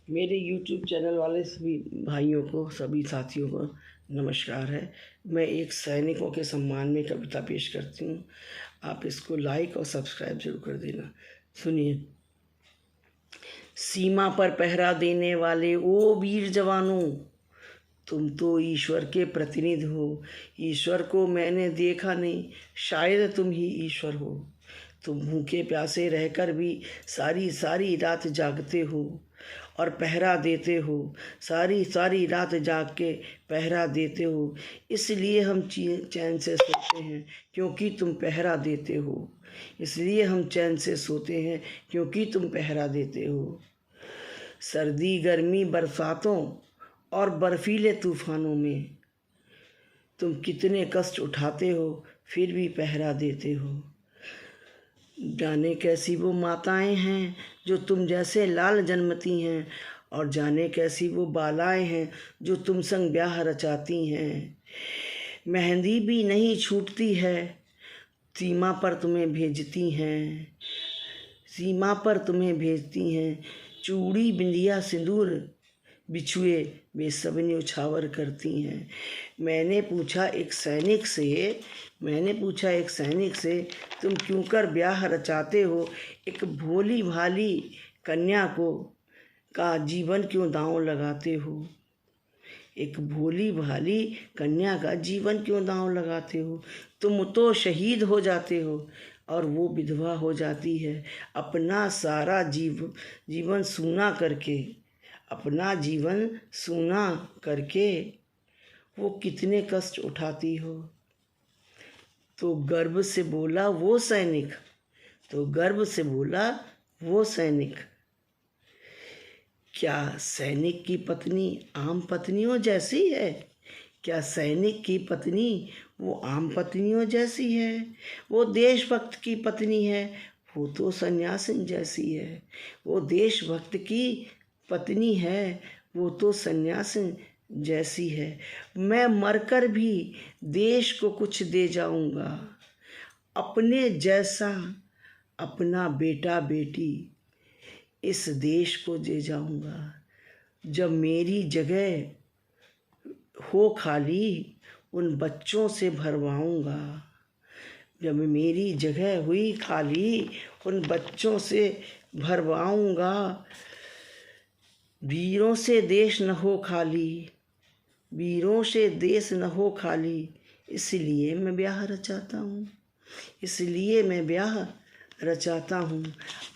मेरे YouTube channel वाले सभी भाइयों को, सभी साथियों को नमस्कार है। मैं एक सैनिकों के सम्मान में कविता पेश करती हूँ। आप इसको लाइक और सब्सक्राइब जरूर कर देना। सुनिए। सीमा पर पहरा देने वाले ओ वीर जवानों, तुम तो ईश्वर के प्रतिनिधि हो। ईश्वर को मैंने देखा नहीं, शायद तुम ही ईश्वर हो। तुम भूखे प्यासे रहकर भी सारी सारी रात जागते हो और पहरा देते हो। सारी सारी रात जाग के पहरा देते हो। इसलिए हम चैन से सोते हैं क्योंकि तुम पहरा देते हो। इसलिए हम चैन से सोते हैं क्योंकि तुम पहरा देते हो। सर्दी गर्मी बरसातों और बर्फीले तूफानों में तुम कितने कष्ट उठाते हो, फिर भी पहरा देते हो। जाने कैसी वो माताएं हैं जो तुम जैसे लाल जन्मती हैं, और जाने कैसी वो बालाएं हैं जो तुम संग ब्याह रचाती हैं। मेहंदी भी नहीं छूटती है, सीमा पर तुम्हें भेजती हैं। सीमा पर तुम्हें भेजती हैं। चूड़ी बिंदिया सिंदूर बिछुए वे सब न्योछावर करती हैं। मैंने पूछा एक सैनिक से तुम क्यों कर ब्याह रचाते हो। एक भोली भाली कन्या का जीवन क्यों दांव लगाते हो। एक भोली भाली कन्या का जीवन क्यों दांव लगाते हो। तुम तो शहीद हो जाते हो और वो विधवा हो जाती है। अपना सारा जीवन सूना करके वो कितने कष्ट उठाती हो। तो गर्व से बोला वो सैनिक, क्या सैनिक की पत्नी आम पत्नियों जैसी है। क्या सैनिक की पत्नी वो आम पत्नियों जैसी है। वो देशभक्त की पत्नी है, वो तो सन्यासिन जैसी है। वो देशभक्त की पत्नी है, वो तो सन्यासिन जैसी है। मैं मरकर भी देश को कुछ दे जाऊंगा, अपने जैसा अपना बेटा बेटी इस देश को दे जाऊंगा। जब मेरी जगह हो खाली उन बच्चों से भरवाऊंगा। जब मेरी जगह हुई खाली उन बच्चों से भरवाऊंगा। वीरों से देश न हो खाली, इसलिए मैं ब्याह रचाता हूँ।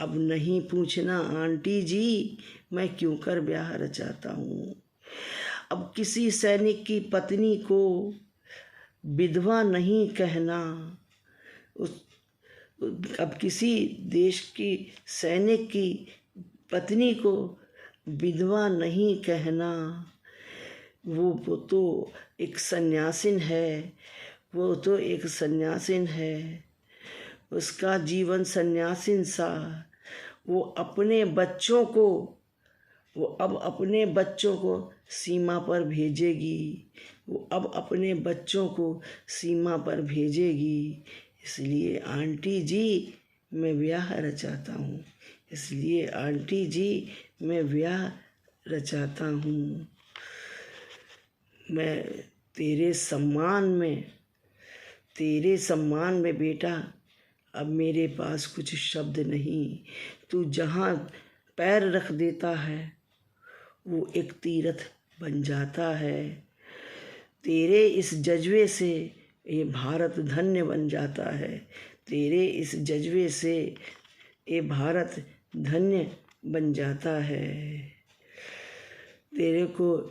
अब नहीं पूछना आंटी जी, मैं क्यों कर ब्याह रचाता हूँ। अब किसी सैनिक की पत्नी को विधवा नहीं कहना। अब किसी देश की सैनिक की पत्नी को विधवा नहीं कहना। वो तो एक सन्यासिन है। उसका जीवन सन्यासिन सा। वो अब अपने बच्चों को सीमा पर भेजेगी। इसलिए आंटी जी मैं ब्याह रचाता हूँ। मैं तेरे सम्मान में बेटा अब मेरे पास कुछ शब्द नहीं। तू जहाँ पैर रख देता है वो एक तीर्थ बन जाता है। तेरे इस जज्बे से ये भारत धन्य बन जाता है।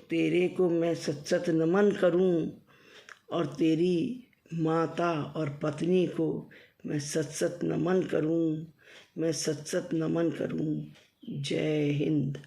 तेरे को मैं सत नमन करूं, और तेरी माता और पत्नी को मैं सत नमन करूं। जय हिंद।